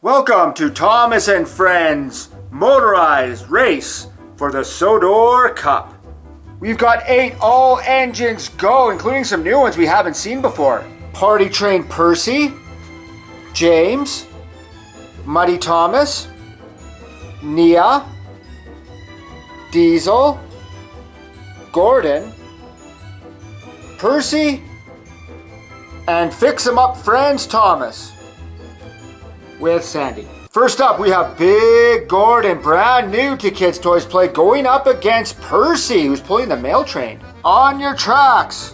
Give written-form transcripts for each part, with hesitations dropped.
Welcome to Thomas and Friends motorized race for the Sodor Cup. We've got 8 all engines go, including some new ones we haven't seen before. Party Train Percy, James, Muddy Thomas, Nia, Diesel, Gordon, Percy, and Fix 'em Up Friends Thomas with Sandy. First up, we have Big Gordon, brand new to Kids Toys Play, going up against Percy, who's pulling the mail train. On your tracks,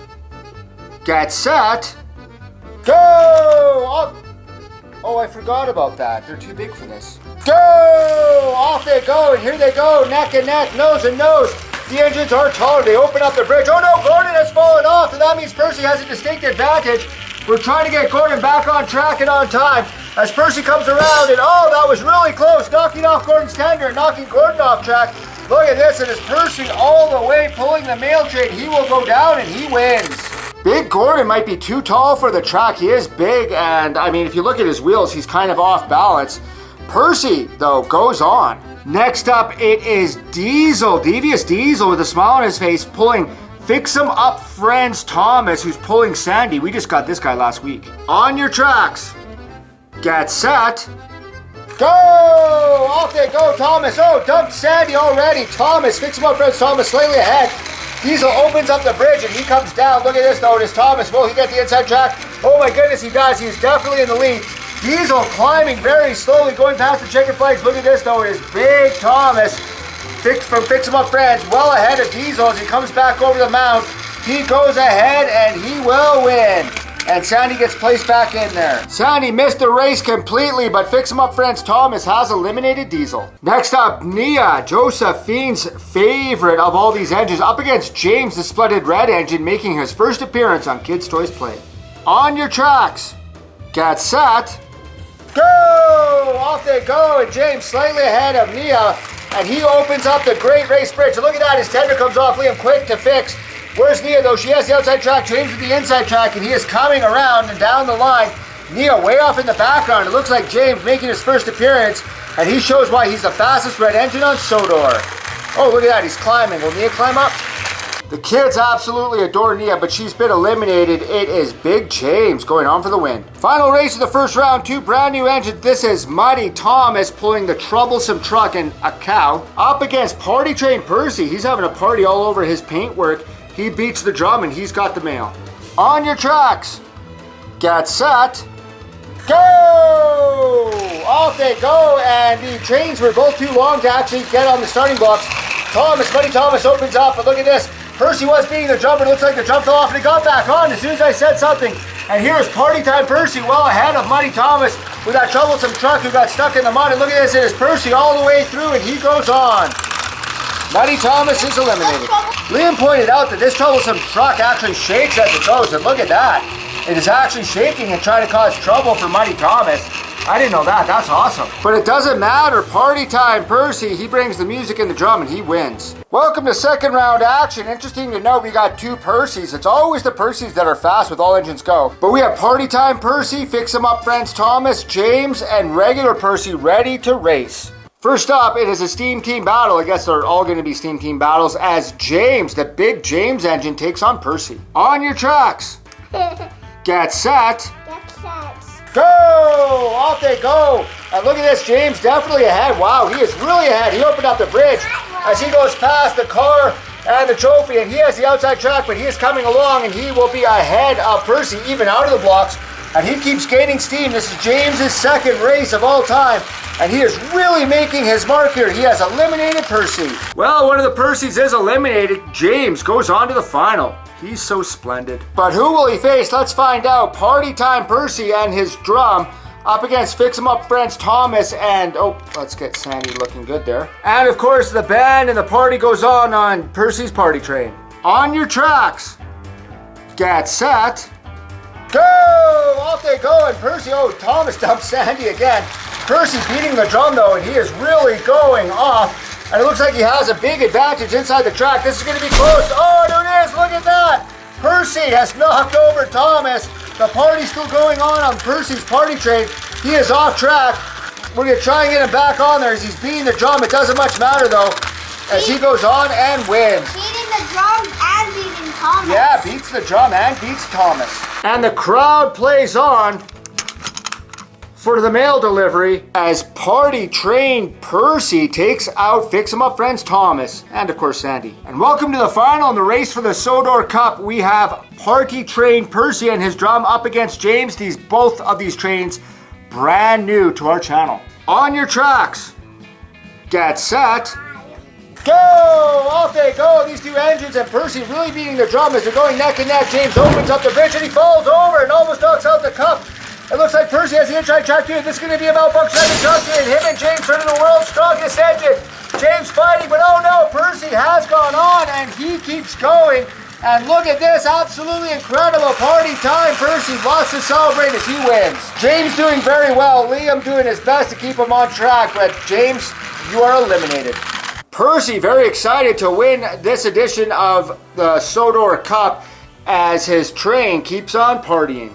get set, go! Oh, I forgot about that. They're too big for this. Go! Off they go, and here they go, neck and neck, nose and nose. The engines are taller. They open up the bridge. Oh no, Gordon has fallen off, and that means Percy has a distinct advantage. We're trying to get Gordon back on track and on time as Percy comes around, and oh, that was really close, knocking off Gordon's tender and knocking Gordon off track. Look at this, and it's Percy all the way pulling the mail train. He will go down and he wins. Big Gordon might be too tall for the track. He is big, and I mean, if you look at his wheels, he's kind of off balance. Percy, though, goes on. Next up, it is Diesel, Devious Diesel with a smile on his face, pulling Fix 'em Up Friends Thomas, who's pulling Sandy. We just got this guy last week. On your tracks, get set, go! Off they go, Thomas. Oh, dumped Sandy already. Thomas, Fix 'em Up Friends Thomas, slightly ahead. Diesel opens up the bridge and he comes down. Look at this though, it is Thomas. Will he get the inside track? Oh my goodness, he does. He's definitely in the lead. Diesel climbing very slowly, going past the checkered flags. Look at this though, it is Big Thomas from Fix 'em Up Friends, well ahead of Diesel as he comes back over the mound. He goes ahead and he will win. And Sandy gets placed back in there. Sandy missed the race completely, but Fix 'em Up Friends Thomas has eliminated Diesel. Next up, Nia, Josephine's favorite of all these engines, up against James, the Splendid Red engine, making his first appearance on Kids Toys Play. On your tracks, get set, go! Off they go, and James slightly ahead of Nia, and he opens up the Great Race Bridge. Look at that, his tender comes off Liam quick to fix. Where's Nia though? She has the outside track, James with the inside track, and he is coming around and down the line. Nia way off in the background. It looks like James making his first appearance, and he shows why he's the fastest red engine on Sodor. Oh, look at that, he's climbing. Will Nia climb up? The kids absolutely adore Nia, but she's been eliminated. It is Big James going on for the win. Final race of the first round, 2 brand new engines. This is Muddy Thomas pulling the troublesome truck and a cow up against Party Train Percy. He's having a party all over his paintwork. He beats the drum and he's got the mail. On your tracks, get set, go! Off they go, and the trains were both too long to actually get on the starting blocks. Muddy Thomas opens up, but look at this. Percy was beating the jumper. It looks like the jump fell off and it got back on as soon as I said something. And here's Party Time Percy well ahead of Muddy Thomas with that troublesome truck who got stuck in the mud. And look at this, it is Percy all the way through and he goes on. Muddy Thomas is eliminated. Liam pointed out that this troublesome truck actually shakes as it goes, and look at that. It is actually shaking and trying to cause trouble for Muddy Thomas. I didn't know that, that's awesome. But it doesn't matter, Party Time Percy, he brings the music and the drum and he wins. Welcome to second round action. Interesting to note we got 2 Percys. It's always the Percys that are fast with all engines go. But we have Party Time Percy, Fix 'em Up Friends Thomas, James, and regular Percy ready to race. First up, it is a Steam Team battle. I guess they're all going to be Steam Team battles as James, the Big James engine, takes on Percy. On your tracks, get set, go! Off they go. And look at this, James definitely ahead. Wow, he is really ahead. He opened up the bridge as he goes past the car and the trophy, and he has the outside track, but he is coming along and he will be ahead of Percy, even out of the blocks. And he keeps gaining steam. This is James's second race of all time. And he is really making his mark here. He has eliminated Percy. Well, one of the Percys is eliminated. James goes on to the final. He's so splendid. But who will he face? Let's find out. Party Time Percy and his drum up against Fix 'em Up Friends Thomas and, oh, let's get Sandy looking good there. And of course the band and the party goes on Percy's Party Train. On your tracks, get set, go! Off they go, and Percy, oh, Thomas dumps Sandy again. Percy beating the drum though, and he is really going off. And it looks like he has a big advantage inside the track. This is going to be close. Oh, there it is, look at that. Percy has knocked over Thomas. The party's still going on Percy's Party Train. He is off track. We're going to try and get him back on there as he's beating the drum. It doesn't much matter, though, as he goes on and wins. Beating the drum and beating Thomas. Yeah, beats the drum and beats Thomas. And the crowd plays on for the mail delivery as Party Train Percy takes out Fix 'em Up Friends Thomas and, of course, Sandy. And welcome to the final in the race for the Sodor Cup. We have Party Train Percy and his drum up against James. Both of these trains brand new to our channel. On your tracks, get set, go! Off they go, these two engines, and Percy really beating the drum as they're going neck and neck. James opens up the bridge and he falls over and almost knocks out the cup. It looks like Percy has the inside track too. This is going to be a malfunction of the truck and him and James turning the world's strongest engine. James fighting, but oh no, Percy has gone on and he keeps going. And look at this, absolutely incredible party time. Percy lost to celebrate as he wins. James doing very well. Liam doing his best to keep him on track, but James, you are eliminated. Percy very excited to win this edition of the Sodor Cup as his train keeps on partying.